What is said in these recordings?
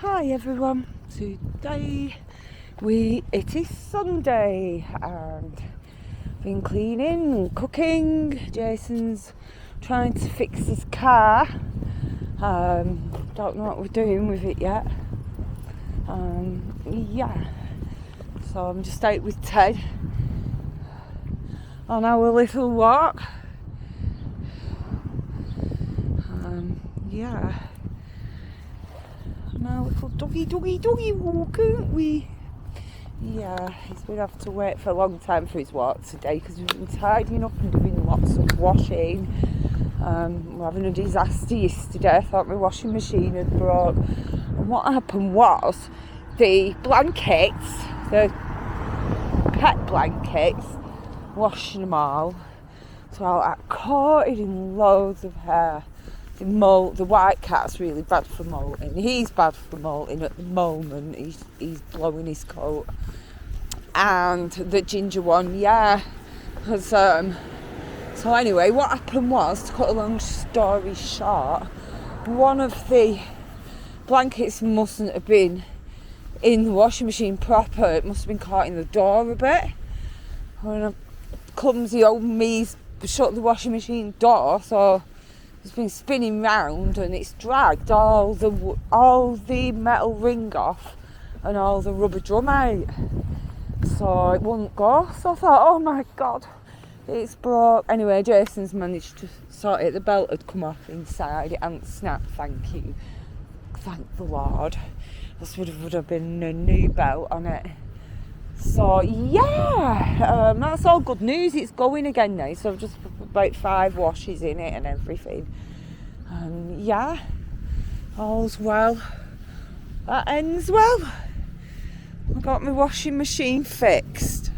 Hi everyone, today it is Sunday and been cleaning and cooking. Jason's trying to fix his car. Don't know what we're doing with it yet. Yeah, so I'm just out with Ted on our little walk. Yeah. Our little doggy walk, aren't we? Yeah, he's going to have to wait for a long time for his walk today because we've been tidying up and doing lots of washing. We're having a disaster yesterday. I thought my washing machine had broke. And what happened was the blankets, the pet blankets, washing them all. So I caught it in loads of hair. The white cat's really bad for molting. He's bad for molting at the moment. He's blowing his coat. And the ginger one, yeah. So anyway, what happened was, to cut a long story short, one of the blankets mustn't have been in the washing machine proper. It must have been caught in the door a bit. When a clumsy old me's shut the washing machine door, so it's been spinning round and it's dragged all the metal ring off and all the rubber drum out. So it wouldn't go. So I thought, oh my God, it's broke. Anyway, Jason's managed to sort it. The belt had come off inside. It hadn't snapped, thank you. Thank the Lord. This would have been a new belt on it. So yeah, that's all good news. It's going again now. So I've just put about 5 washes in it and everything. Yeah, all's well. That ends well. I got my washing machine fixed.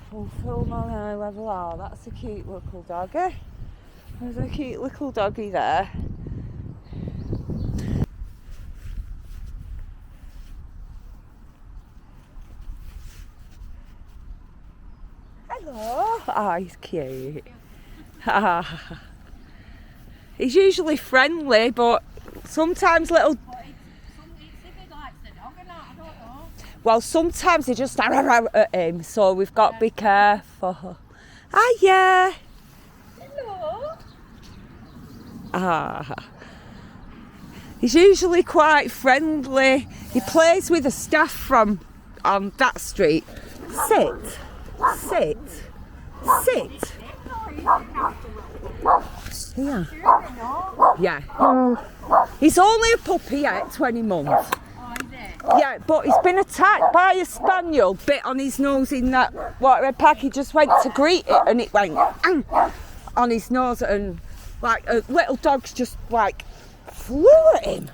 Fulfill my level R. That's a cute little doggy. There's a cute little doggy there. Hello. Ah, he's cute. He's usually friendly, but sometimes little. Well, sometimes they just at him, so we've got to be careful. Hiya. Hello. He's usually quite friendly. He plays with the staff from that street. Sit. Yeah. Yeah. He's only a puppy yet, 20 months. Yeah, but he's been attacked by a spaniel, bit on his nose in that waterbed pack. He just went to greet it and it went on his nose, and like a little dog's just like flew at him.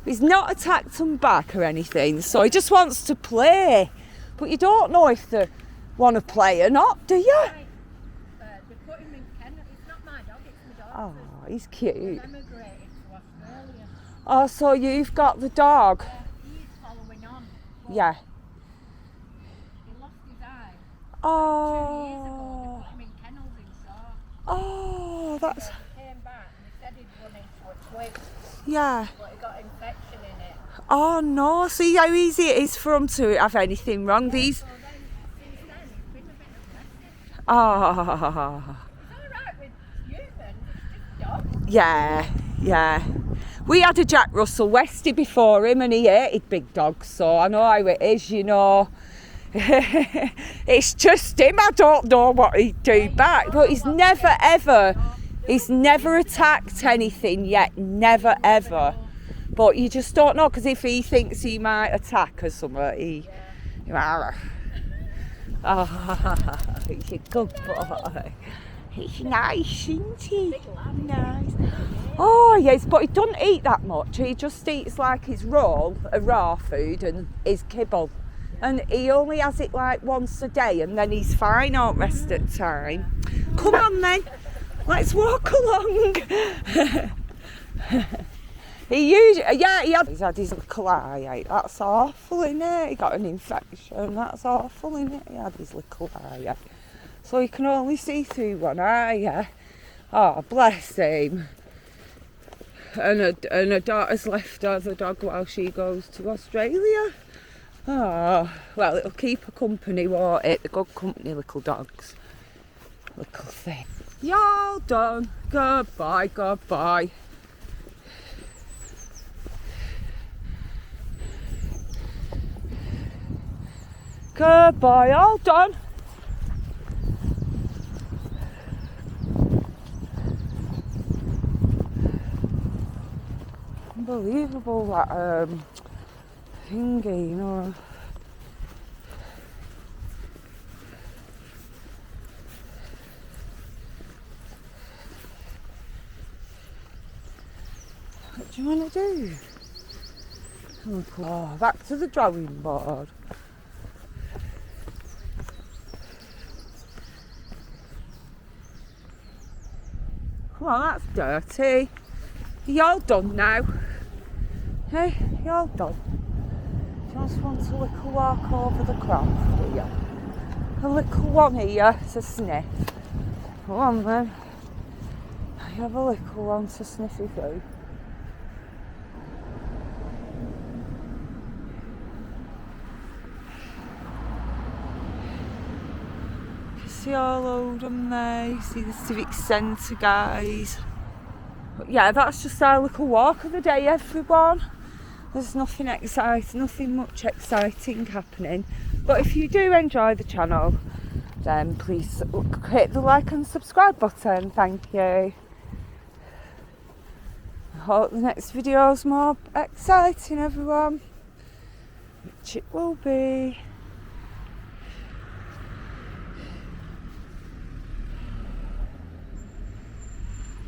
He's not attacked him back or anything, so he just wants to play. But you don't know if they want to play or not, do you? They put him in kennel. It's not my dog, it's my dog. Oh, he's cute. Emigrated to Australia. Oh, so you've got the dog? He's following on. Yeah. He lost his eye. 2 years ago. Oh. They put him in kennels in Shaw. Oh, that's. So he came back and they said he'd run into a twig, Yeah. but he got infection in it. Oh no, see how easy it is for them to have anything wrong. These. So then, since then, it's been a bit aggressive. Oh. It's alright with humans, it's just dogs. Yeah. We had a Jack Russell Westie before him and he hated big dogs, so I know how it is, you know. It's just him, I don't know what he'd do back, but he's never attacked anything yet, never ever. But you just don't know, because if he thinks he might attack or something, Oh, he's a good boy. He's nice, isn't he? Nice. Oh yes, but he doesn't eat that much. He just eats like his raw food and his kibble. And he only has it like once a day and then he's fine all the rest of the time. Come on then, let's walk along. He's had his little eye out. That's awful, isn't it? He got an infection. That's awful, isn't it? He had his little eye out. So he can only see through one eye, yeah. Oh, bless him. and her daughter's left her the dog while she goes to Australia. Oh, well, it'll keep her company, won't it? The good company, little dogs. Little thing. Y'all done. Goodbye, goodbye. Goodbye, all done. Unbelievable that thingy, you know. What do you want to do? Oh, back to the drawing board. Come on, that's dirty. You all done now? Hey, you all done? Just want a little walk over the craft, do you? A little one here to sniff. Come on then. You have a little one to sniffy through. See all of them there, you see the civic centre guys. But yeah, that's just our little walk of the day, everyone. There's nothing exciting, nothing much exciting happening. But if you do enjoy the channel, then please hit the like and subscribe button, thank you. I hope the next video is more exciting, everyone, which it will be.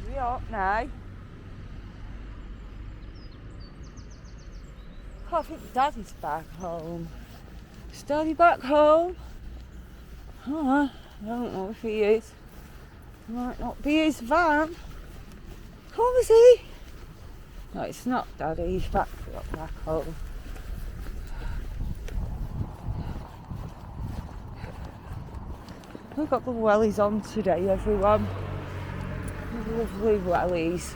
Hurry up now. I think Daddy's back home. Is Daddy back home? Oh, I don't know if he is. It might not be his van. Come is he? No, it's not Daddy. He's back home. We've got the wellies on today, everyone. Lovely wellies.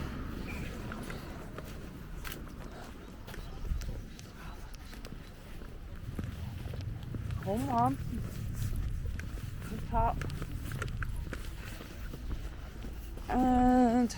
Come on. Good top. And